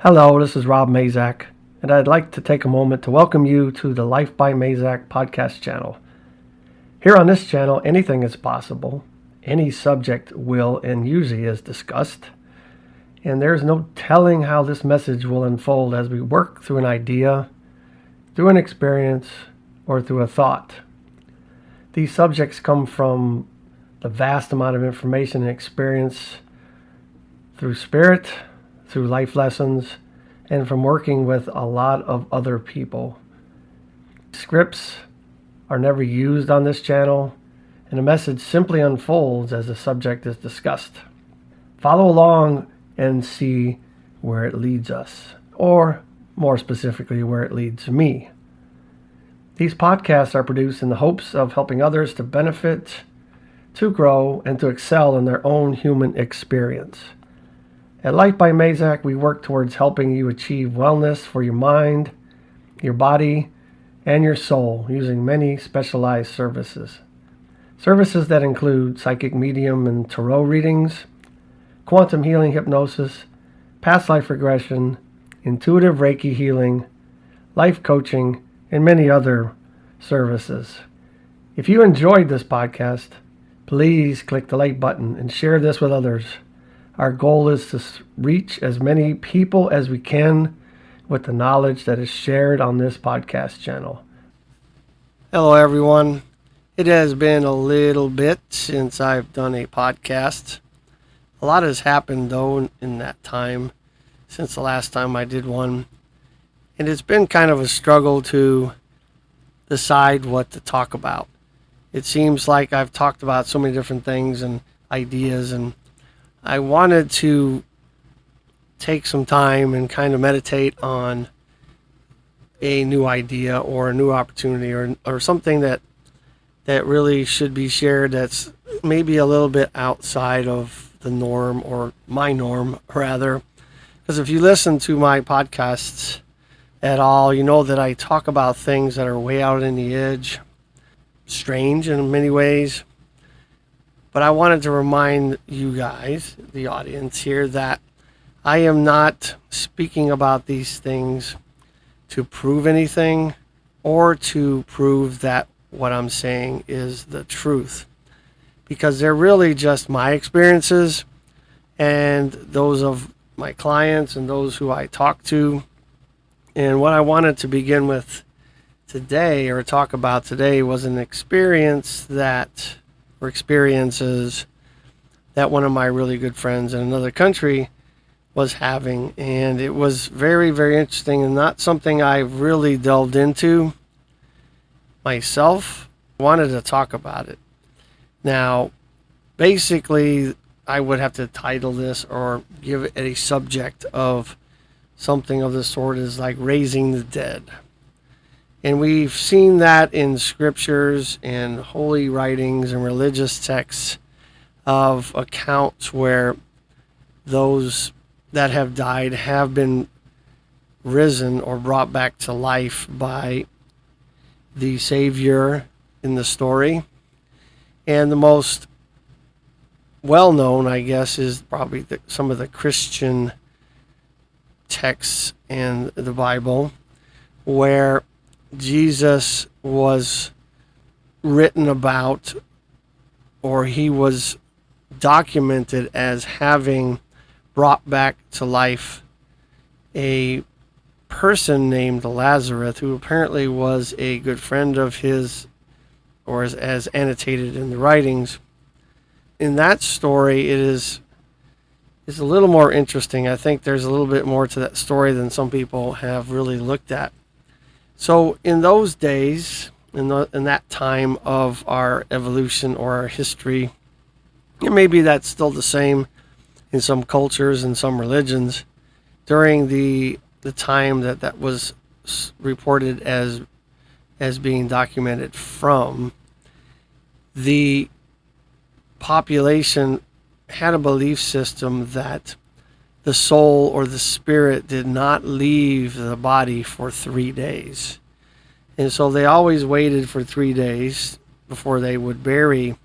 Hello, this is Rob Mazak, and I'd like to take a moment to welcome you to the Life by Mazak podcast channel. Here on this channel, anything is possible. Any subject will and usually is discussed, and there's no telling how this message will unfold as we work through an idea, through an experience, or through a thought. These subjects come from the vast amount of information and experience through spirit, through life lessons, and from working with a lot of other people. Scripts are never used on this channel, and the message simply unfolds as the subject is discussed. Follow along and see where it leads us, or more specifically, where it leads me. These podcasts are produced in the hopes of helping others to benefit, to grow, and to excel in their own human experience. At Life by Mazak, we work towards helping you achieve wellness for your mind, your body, and your soul using many specialized services. Services that include psychic medium and tarot readings, quantum healing hypnosis, past life regression, intuitive Reiki healing, life coaching, and many other services. If you enjoyed this podcast, please click the like button and share this with others. Our goal is to reach as many people as we can with the knowledge that is shared on this podcast channel. Hello, everyone. It has been a little bit since I've done a podcast. A lot has happened, though, in that time, since the last time I did one. And it's been kind of a struggle to decide what to talk about. It seems like I've talked about so many different things and ideas, and I wanted to take some time and kind of meditate on a new idea or a new opportunity or something that really should be shared that's maybe a little bit outside of the norm, or my norm rather. Because if you listen to my podcasts at all, you know that I talk about things that are way out in the edge, strange in many ways. But I wanted to remind you guys, the audience here, that I am not speaking about these things to prove anything or to prove that what I'm saying is the truth, because they're really just my experiences and those of my clients and those who I talk to. And what I wanted to begin with today, or talk about today, was an experiences that one of my really good friends in another country was having. And it was very, very interesting and not something I've really delved into myself. I wanted to talk about it. Now, basically, I would have to title this or give it a subject of something of the sort as like raising the dead. And we've seen that in scriptures and holy writings and religious texts of accounts where those that have died have been risen or brought back to life by the Savior in the story. And the most well-known, I guess, is probably some of the Christian texts in the Bible, where Jesus was written about, or he was documented as having brought back to life a person named Lazarus, who apparently was a good friend of his, or as annotated in the writings. In that story, it is a little more interesting. I think there's a little bit more to that story than some people have really looked at. So in those days, in that time of our evolution or our history, and maybe that's still the same in some cultures and some religions, during the time that was reported as being documented from, the population had a belief system that the soul or the spirit did not leave the body for 3 days. And so they always waited for 3 days before they would bury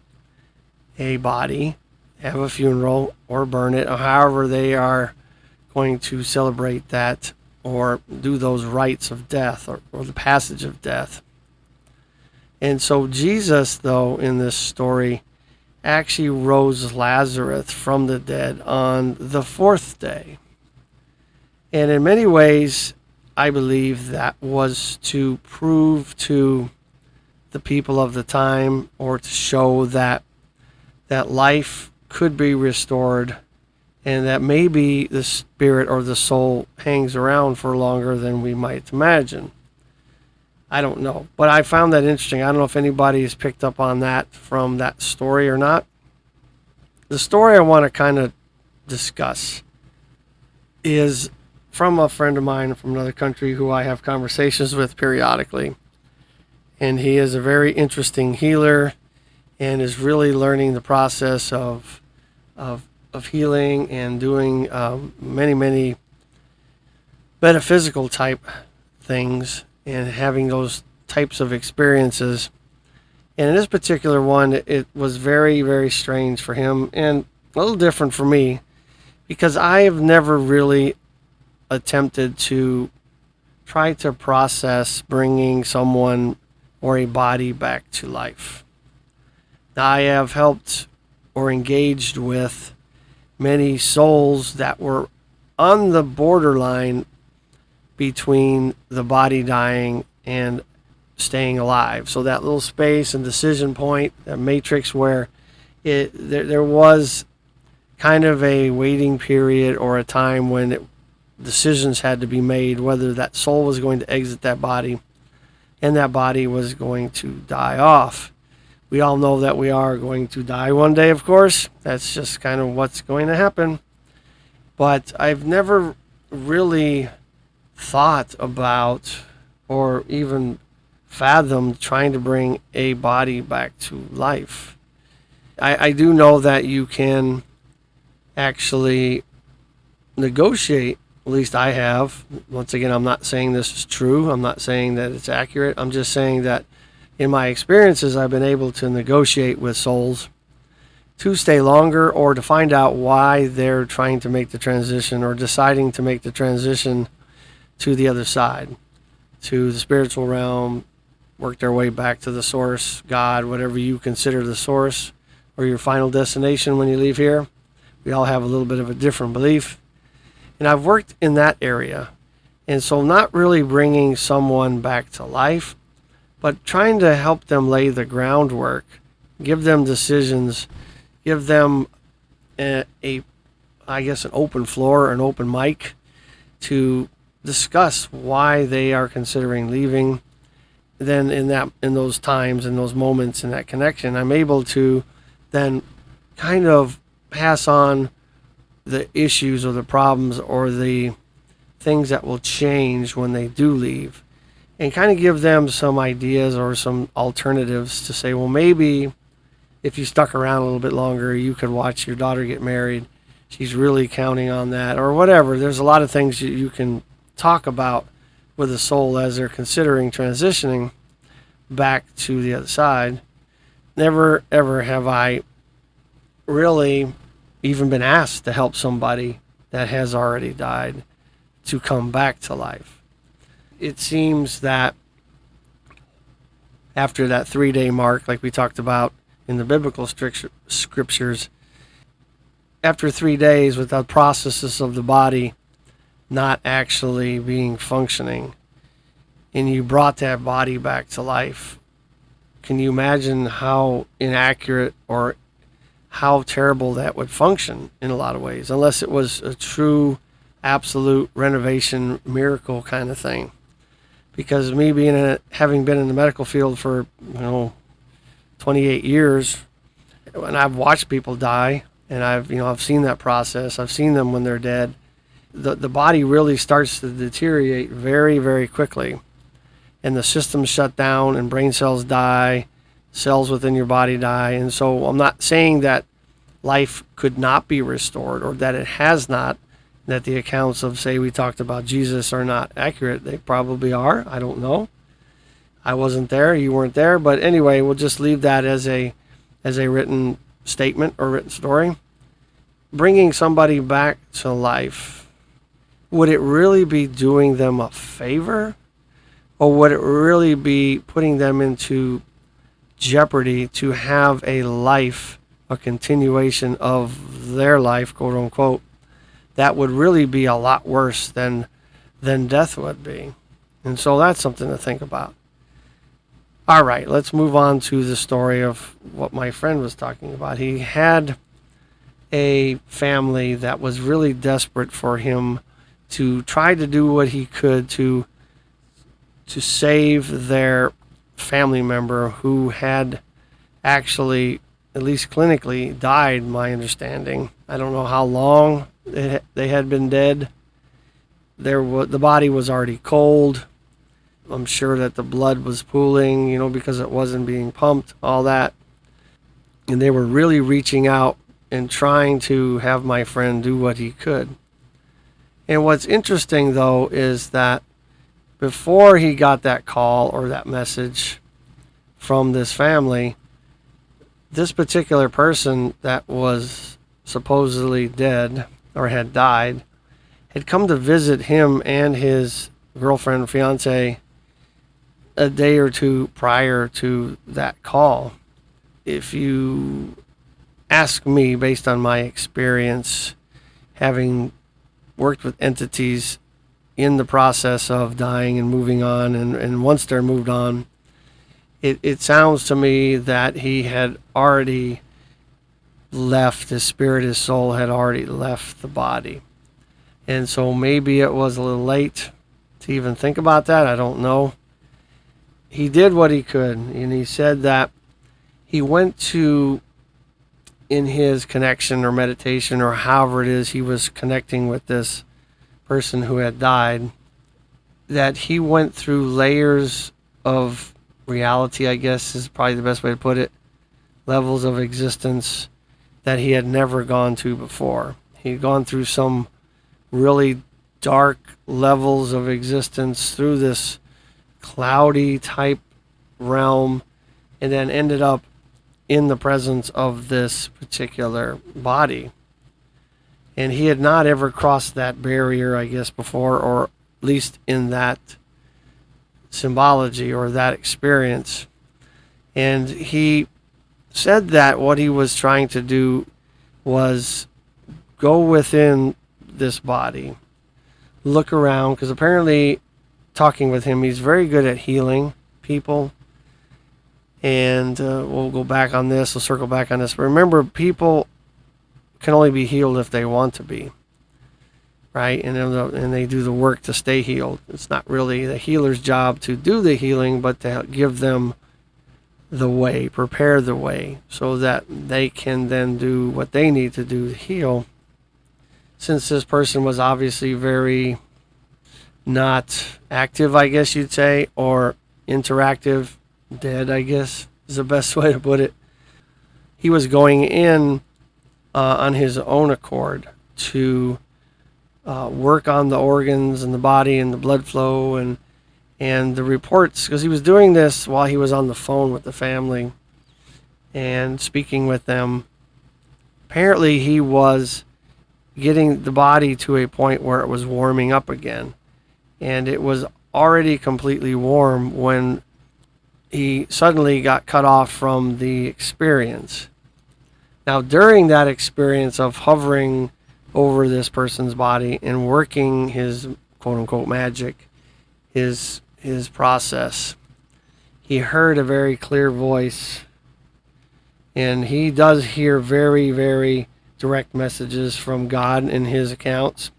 a body, have a funeral, or burn it, or however they are going to celebrate that or do those rites of death or the passage of death. And so Jesus, though, in this story, actually rose Lazarus from the dead on the fourth day. And in many ways, I believe that was to prove to the people of the time, or to show that life could be restored, and that maybe the spirit or the soul hangs around for longer than we might imagine. I don't know, but I found that interesting. I don't know if anybody has picked up on that from that story or not. The story I want to kind of discuss is from a friend of mine from another country who I have conversations with periodically. And he is a very interesting healer and is really learning the process of healing and doing many metaphysical type things and having those types of experiences. And in this particular one, it was very, very strange for him and a little different for me, because I have never really attempted to try to process bringing someone or a body back to life. Now, I have helped or engaged with many souls that were on the borderline between the body dying and staying alive. So that little space and decision point, that matrix where there was kind of a waiting period or a time when decisions had to be made, whether that soul was going to exit that body and that body was going to die off. We all know that we are going to die one day, of course. That's just kind of what's going to happen. But I've never really thought about or even fathomed trying to bring a body back to life. I do know that you can actually negotiate. At least I have. Once again, I'm not saying this is true. I'm not saying that it's accurate. I'm just saying that in my experiences, I've been able to negotiate with souls to stay longer, or to find out why they're trying to make the transition or deciding to make the transition to the other side, to the spiritual realm, work their way back to the source, God, whatever you consider the source or your final destination when you leave here. We all have a little bit of a different belief. And I've worked in that area. And so not really bringing someone back to life, but trying to help them lay the groundwork, give them decisions, give them an open floor, an open mic to discuss why they are considering leaving. Then in those times, in those moments, in that connection, I'm able to then kind of pass on the issues or the problems or the things that will change when they do leave, and kind of give them some ideas or some alternatives to say, well, maybe if you stuck around a little bit longer, you could watch your daughter get married. She's really counting on that, or whatever. There's a lot of things you can talk about with a soul as they're considering transitioning back to the other side. Never, ever have I really even been asked to help somebody that has already died to come back to life. It seems that after that 3-day mark, like we talked about in the biblical scriptures, after 3 days without processes of the body not actually being functioning, and you brought that body back to life, can you imagine how inaccurate or how terrible that would function in a lot of ways, unless it was a true, absolute renovation miracle kind of thing? Because me having been in the medical field for 28 years, and I've watched people die, and I've seen that process. I've seen them when they're dead. The body really starts to deteriorate very, very quickly, and the systems shut down, and brain cells die, cells within your body die. And so I'm not saying that life could not be restored, or that it has not, that the accounts of, say, we talked about Jesus are not accurate. They probably are. I don't know. I wasn't there. You weren't there. But anyway, we'll just leave that as a written statement or written story. Bringing somebody back to life would it really be doing them a favor? Or would it really be putting them into jeopardy to have a life, a continuation of their life, quote unquote, that would really be a lot worse than death would be? And so that's something to think about. All right, let's move on to the story of what my friend was talking about. He had a family that was really desperate for him to try to do what he could to save their family member who had actually, at least clinically, died, my understanding. I don't know how long they had been dead. The body was already cold. I'm sure that the blood was pooling, because it wasn't being pumped, all that. And they were really reaching out and trying to have my friend do what he could. And what's interesting, though, is that before he got that call or that message from this family, this particular person that was supposedly dead or had died had come to visit him and his girlfriend, fiance, a day or two prior to that call. If you ask me, based on my experience, having worked with entities in the process of dying and moving on, and once they're moved on, it sounds to me that he had already left, his spirit, his soul had already left the body. And so maybe it was a little late to even think about that. I don't know. He did what he could, and he said that he went to, in his connection or meditation or however it is he was connecting with this person who had died, that he went through layers of reality, I guess is probably the best way to put it, levels of existence that he had never gone to before. He'd gone through some really dark levels of existence through this cloudy type realm, and then ended up in the presence of this particular body. And he had not ever crossed that barrier, I guess, before, or at least in that symbology or that experience. And he said that what he was trying to do was go within this body, look around, because apparently, talking with him, he's very good at healing people. And we'll go back on this, we'll circle back on this. But remember, people can only be healed if they want to be, right? And they do the work to stay healed. It's not really the healer's job to do the healing, but to give them the way, prepare the way, so that they can then do what they need to do to heal. Since this person was obviously very not active, I guess you'd say, or interactive, dead, I guess is the best way to put it, he was going in on his own accord to work on the organs and the body and the blood flow and the reports, because he was doing this while he was on the phone with the family and speaking with them. Apparently he was getting the body to a point where it was warming up again, and it was already completely warm when he suddenly got cut off from the experience. Now, during that experience of hovering over this person's body and working his quote-unquote magic, his process, he heard a very clear voice, and he does hear very, very direct messages from God in his accounts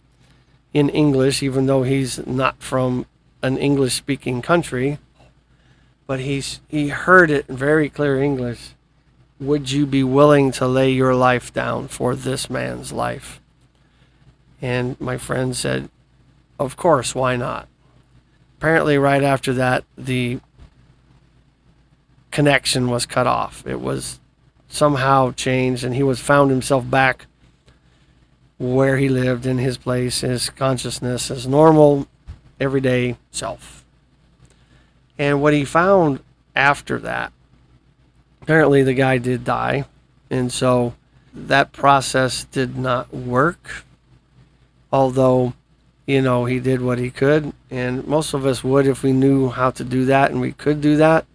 in English, even though he's not from an English-speaking country. But he heard it in very clear English. Would you be willing to lay your life down for this man's life? And my friend said, of course, why not? Apparently right after that, the connection was cut off. It was somehow changed, and he found himself back where he lived, in his place, his consciousness, his normal, everyday self. And what he found after that, apparently the guy did die, and so that process did not work. Although he did what he could, and most of us would if we knew how to do that and we could do that.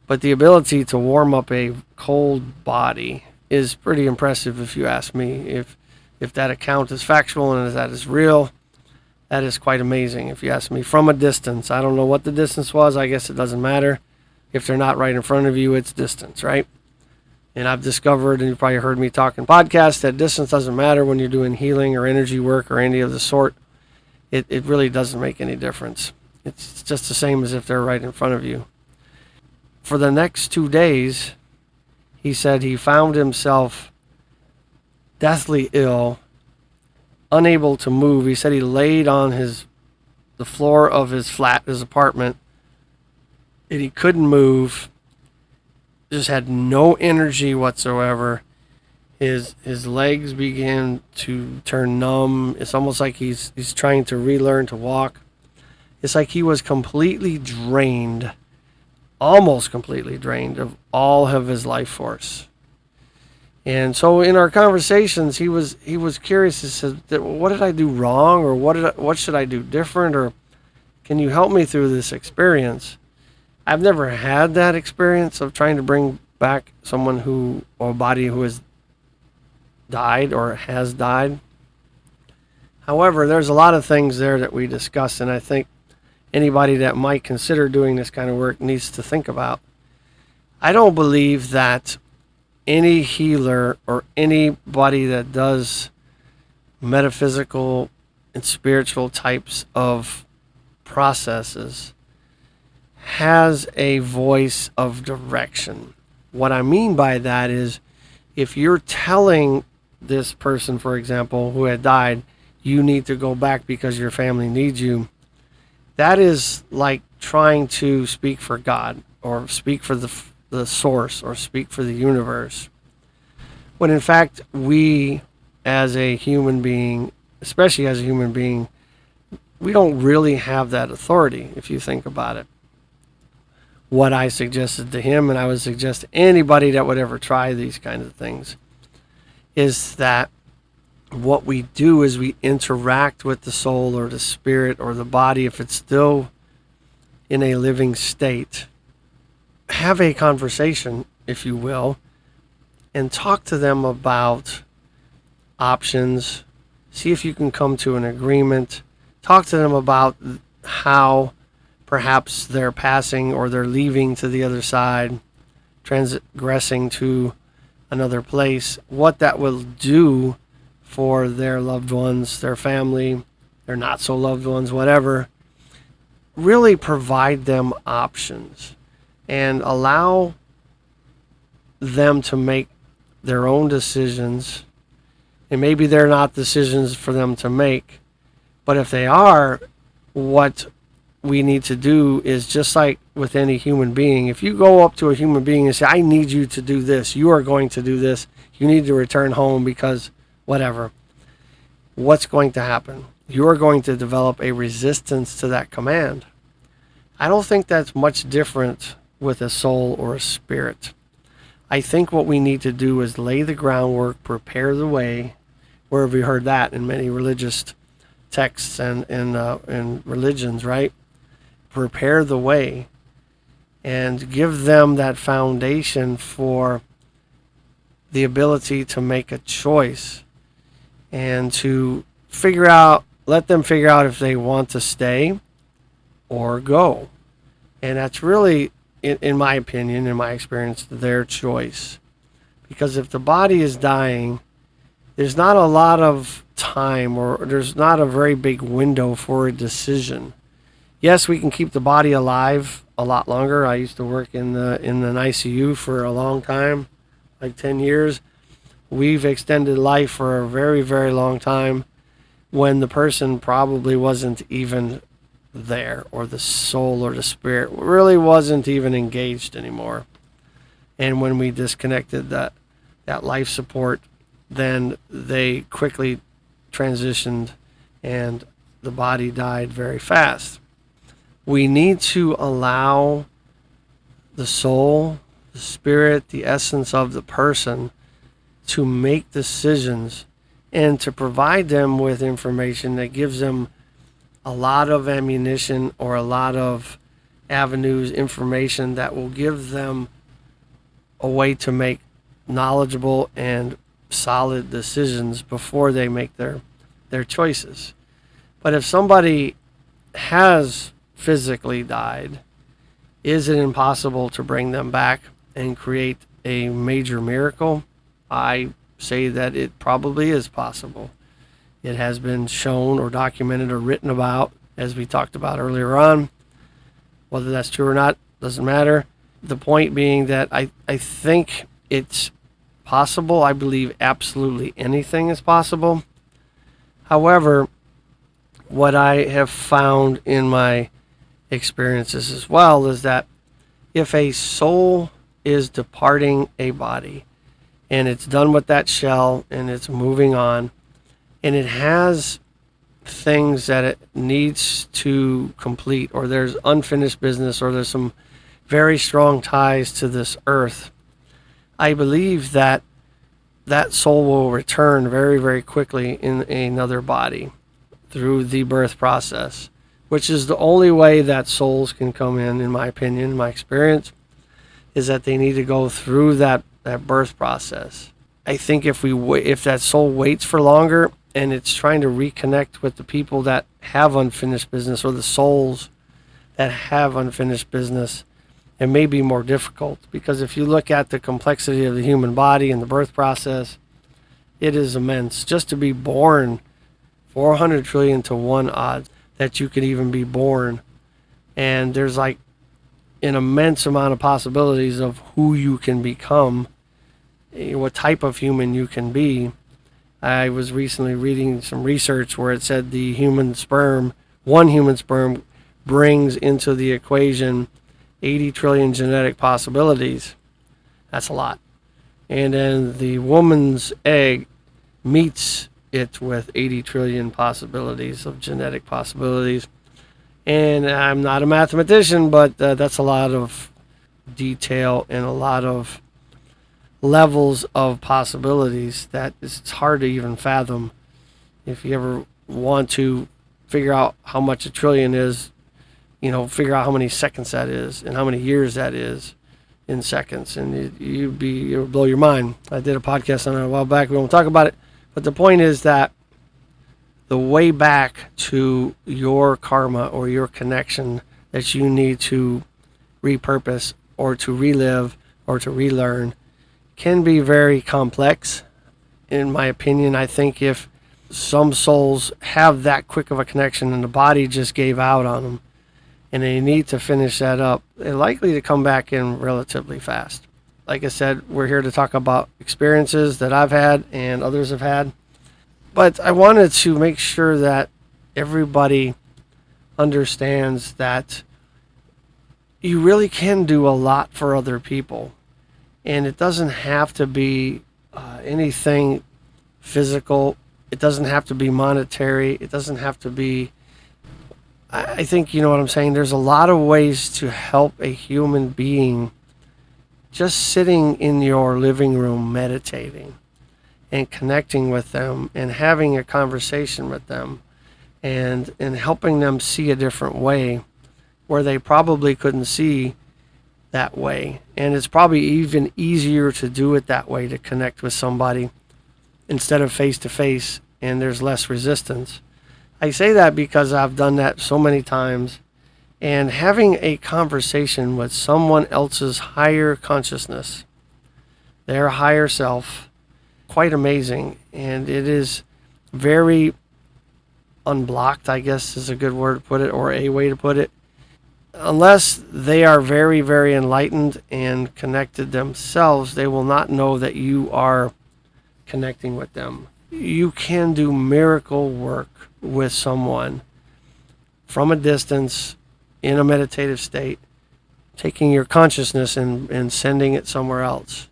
But the ability to warm up a cold body is pretty impressive, if you ask me. If that account is factual and that is real, that is quite amazing, if you ask me. From a distance, I don't know what the distance was. I guess it doesn't matter. If they're not right in front of you, it's distance, right? And I've discovered, and you've probably heard me talk in podcasts, that distance doesn't matter when you're doing healing or energy work or any of the sort. It really doesn't make any difference. It's just the same as if they're right in front of you. For the next 2 days, he said he found himself deathly ill, unable to move. He said he laid on the floor of his flat, his apartment, and he couldn't move. Just had no energy whatsoever. His legs began to turn numb. It's almost like he's trying to relearn to walk. It's like he was completely drained, almost completely drained of all of his life force. And so in our conversations, he was curious. He said, "What did I do wrong, or what should I do different, or can you help me through this experience?" I've never had that experience of trying to bring back someone or a body who has died or has died. However, there's a lot of things there that we discuss, and I think anybody that might consider doing this kind of work needs to think about. I don't believe that any healer or anybody that does metaphysical and spiritual types of processes has a voice of direction. What I mean by that is, if you're telling this person, for example, who had died, you need to go back because your family needs you, that is like trying to speak for God or speak for the source or speak for the universe. When in fact, we as a human being, especially as a human being, we don't really have that authority, if you think about it. What I suggested to him, and I would suggest to anybody that would ever try these kinds of things, is that what we do is we interact with the soul or the spirit or the body, if it's still in a living state. Have a conversation, if you will, and talk to them about options. See if you can come to an agreement. Talk to them about how perhaps they're passing or they're leaving to the other side, transgressing to another place, what that will do for their loved ones, their family, their not so loved ones, whatever. Really provide them options and allow them to make their own decisions. And maybe they're not decisions for them to make, but if they are, what we need to do is just like with any human being. If you go up to a human being and say, "I need you to do this, you are going to do this, you need to return home because whatever," what's going to happen? You're going to develop a resistance to that command. I don't think that's much different with a soul or a spirit. I think what we need to do is lay the groundwork, prepare the way. Where have we heard that in many religious texts and in religions, right? Prepare the way and give them that foundation for the ability to make a choice and to let them figure out if they want to stay or go. And that's really, in my opinion, in my experience, their choice. Because if the body is dying, there's not a lot of time, or there's not a very big window for a decision. Yes, we can keep the body alive a lot longer. I used to work in an ICU for a long time, like 10 years. We've extended life for a very, very long time when the person probably wasn't even there, or the soul or the spirit really wasn't even engaged anymore. And when we disconnected that life support, then they quickly transitioned and the body died very fast. We need to allow the soul, the spirit, the essence of the person to make decisions and to provide them with information that gives them a lot of ammunition or a lot of avenues, information that will give them a way to make knowledgeable and solid decisions before they make their choices. But if somebody has physically died, is it impossible to bring them back and create a major miracle? I say that it probably is possible. It has been shown or documented or written about, as we talked about earlier on. Whether that's true or not doesn't matter. The point being that I think it's possible. I believe absolutely anything is possible. However, what I have found in my experiences as well is that if a soul is departing a body and it's done with that shell and it's moving on and it has things that it needs to complete, or there's unfinished business, or there's some very strong ties to this earth, I believe that that soul will return very, very quickly in another body through the birth process, which is the only way that souls can come in my opinion, my experience, is that they need to go through that birth process. I think if that soul waits for longer and it's trying to reconnect with the people that have unfinished business, or the souls that have unfinished business, it may be more difficult, because if you look at the complexity of the human body and the birth process, it is immense. Just to be born, 400 trillion to 1 odds that you could even be born. And there's like an immense amount of possibilities of who you can become, what type of human you can be. I was recently reading some research where it said one human sperm brings into the equation 80 trillion genetic possibilities. That's a lot. And then the woman's egg meets it with 80 trillion possibilities of genetic possibilities. And I'm not a mathematician, but that's a lot of detail and a lot of levels of possibilities that it's hard to even fathom. If you ever want to figure out how much a trillion is, figure out how many seconds that is and how many years that is in seconds, and it would blow your mind. I did a podcast on it a while back. We won't talk about it, but the point is that the way back to your karma or your connection that you need to repurpose or to relive or to relearn can be very complex. In my opinion, I think if some souls have that quick of a connection and the body just gave out on them and they need to finish that up, they're likely to come back in relatively fast. Like I said, we're here to talk about experiences that I've had and others have had. But I wanted to make sure that everybody understands that you really can do a lot for other people. And it doesn't have to be anything physical. It doesn't have to be monetary. It doesn't have to be... I think you know what I'm saying. There's a lot of ways to help a human being just sitting in your living room meditating and connecting with them and having a conversation with them and helping them see a different way where they probably couldn't see that way. And it's probably even easier to do it that way, to connect with somebody instead of face to face, and there's less resistance. I say that because I've done that so many times, and having a conversation with someone else's higher consciousness, their higher self, quite amazing. And it is very unblocked, I guess is a good word to put it, or a way to put it. Unless they are very, very enlightened and connected themselves, they will not know that you are connecting with them. You can do miracle work with someone from a distance in a meditative state, taking your consciousness and sending it somewhere else,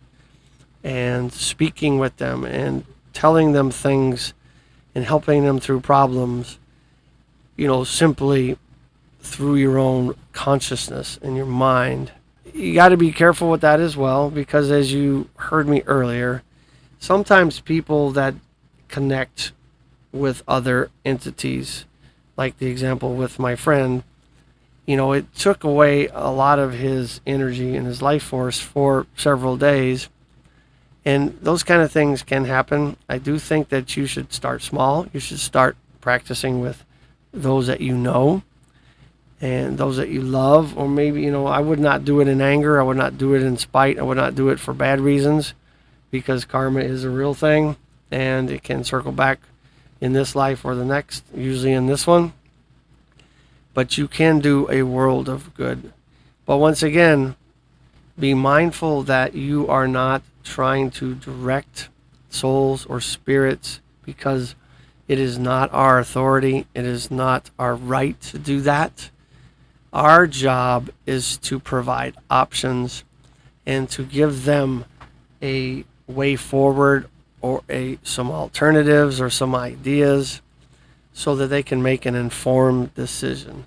and speaking with them and telling them things and helping them through problems, simply through your own consciousness and your mind. You got to be careful with that as well, because as you heard me earlier, sometimes people that connect with other entities, like the example with my friend. It took away a lot of his energy and his life force for several days. And those kind of things can happen. I do think that you should start small. You should start practicing with those that you know and those that you love. Or maybe, I would not do it in anger. I would not do it in spite. I would not do it for bad reasons, because karma is a real thing and it can circle back in this life or the next, usually in this one. But you can do a world of good. But once again, be mindful that you are not trying to direct souls or spirits, because it is not our authority. It is not our right to do that. Our job is to provide options and to give them a way forward, or some alternatives or some ideas, so that they can make an informed decision.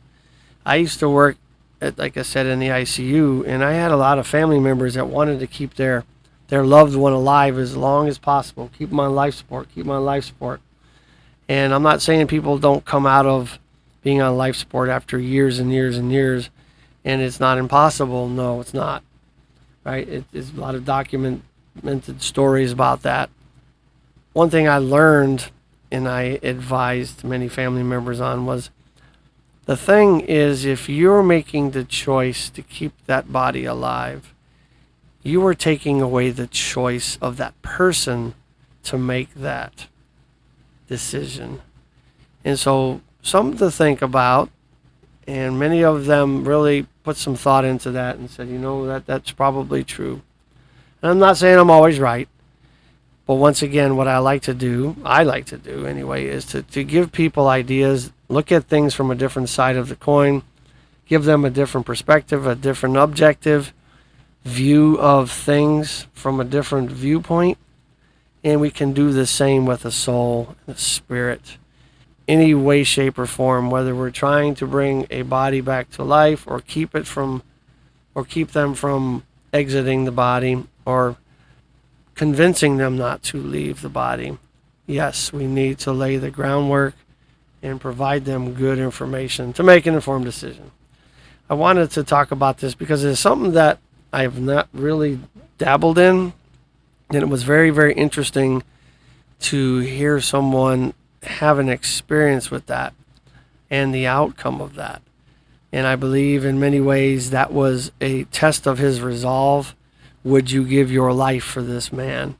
I used to work like I said, in the ICU, and I had a lot of family members that wanted to keep their loved one alive as long as possible, keep them on life support. And I'm not saying people don't come out of being on life support after years and years and years, and it's not impossible. No, it's not. Right? It's a lot of documented stories about that. One thing I learned, and I advised many family members on, was the thing is, if you're making the choice to keep that body alive, you are taking away the choice of that person to make that decision. And so, something to think about, and many of them really put some thought into that and said, that's probably true. And I'm not saying I'm always right. But once again, what I like to do anyway, is to give people ideas, look at things from a different side of the coin, give them a different perspective, a different objective view of things from a different viewpoint. And we can do the same with a soul, a spirit, any way, shape, or form, whether we're trying to bring a body back to life, or keep them from exiting the body, or convincing them not to leave the body. Yes, we need to lay the groundwork and provide them good information to make an informed decision. I wanted to talk about this because it's something that I've not really dabbled in, and it was very, very interesting to hear someone have an experience with that and the outcome of that. And I believe in many ways that was a test of his resolve. Would you give your life for this man?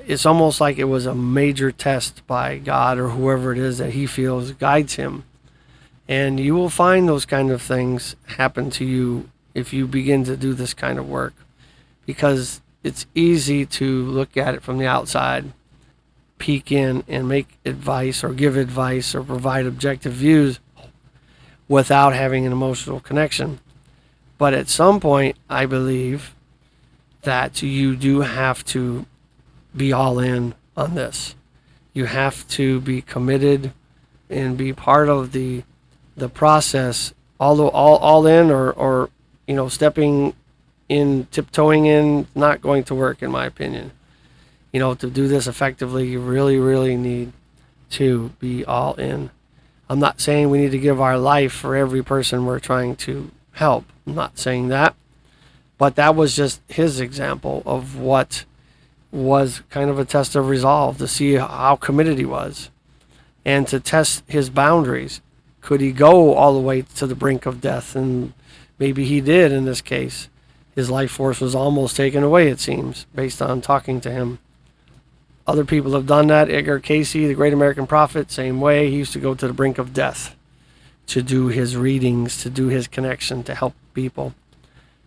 It's almost like it was a major test by God, or whoever it is that he feels guides him. And you will find those kind of things happen to you if you begin to do this kind of work, because it's easy to look at it from the outside, peek in and make advice or give advice or provide objective views without having an emotional connection. But at some point, I believe that you do have to be all in on this. You have to be committed and be part of the process, although all in, or stepping in, tiptoeing in, not going to work, in my opinion. To do this effectively, you really, really need to be all in. I'm not saying we need to give our life for every person we're trying to help. I'm not saying that. But that was just his example of what was kind of a test of resolve, to see how committed he was and to test his boundaries. Could he go all the way to the brink of death? And maybe he did in this case. His life force was almost taken away, it seems, based on talking to him. Other people have done that. Edgar Cayce, the great American prophet, same way. He used to go to the brink of death to do his readings, to do his connection, to help people.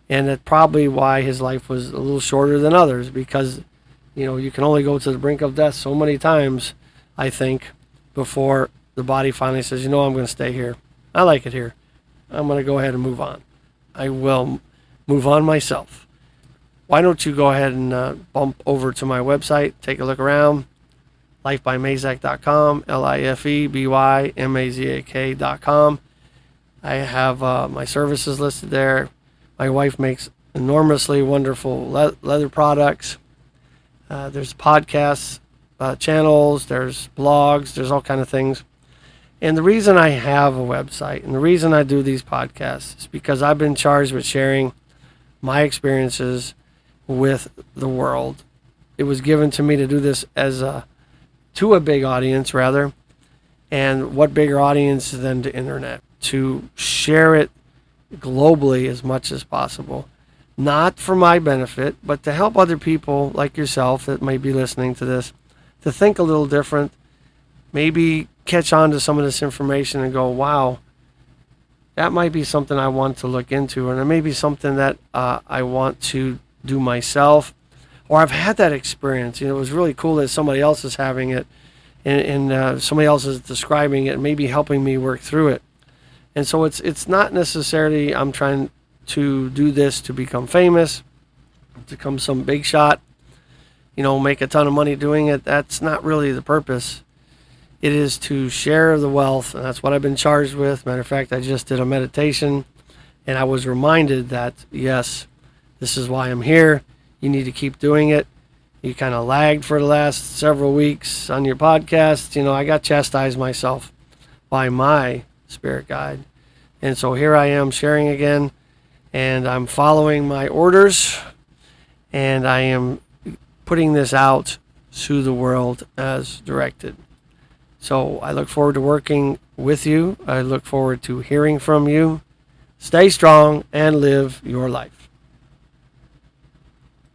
And that's probably why his life was a little shorter than others, because, you can only go to the brink of death so many times, I think, before the body finally says, I'm going to stay here. I like it here. I'm going to go ahead and move on. I will move on myself. Why don't you go ahead and bump over to my website, take a look around, lifebymazak.com, LIFEBYMAZAK.com. I have my services listed there. My wife makes enormously wonderful leather products. There's podcasts channels, there's blogs, there's all kind of things. And the reason I have a website and the reason I do these podcasts is because I've been charged with sharing my experiences with the world. It was given to me to do this to a big audience, rather. And what bigger audience than the internet? To share it globally as much as possible. Not for my benefit, but to help other people like yourself that might be listening to this to think a little different, maybe catch on to some of this information and go, wow, that might be something I want to look into, and it may be something that I want to do myself, or I've had that experience. It was really cool that somebody else is having it, and somebody else is describing it and maybe helping me work through it. And so it's not necessarily I'm trying to do this to become famous, to become some big shot, make a ton of money doing it. That's not really the purpose. It is to share the wealth, and that's what I've been charged with. Matter of fact, I just did a meditation, and I was reminded that, yes, this is why I'm here. You need to keep doing it. You kind of lagged for the last several weeks on your podcast. I got chastised myself by my spirit guide. And so here I am sharing again, and I'm following my orders, and I am putting this out to the world as directed. So I look forward to working with you. I look forward to hearing from you. Stay strong and live your life.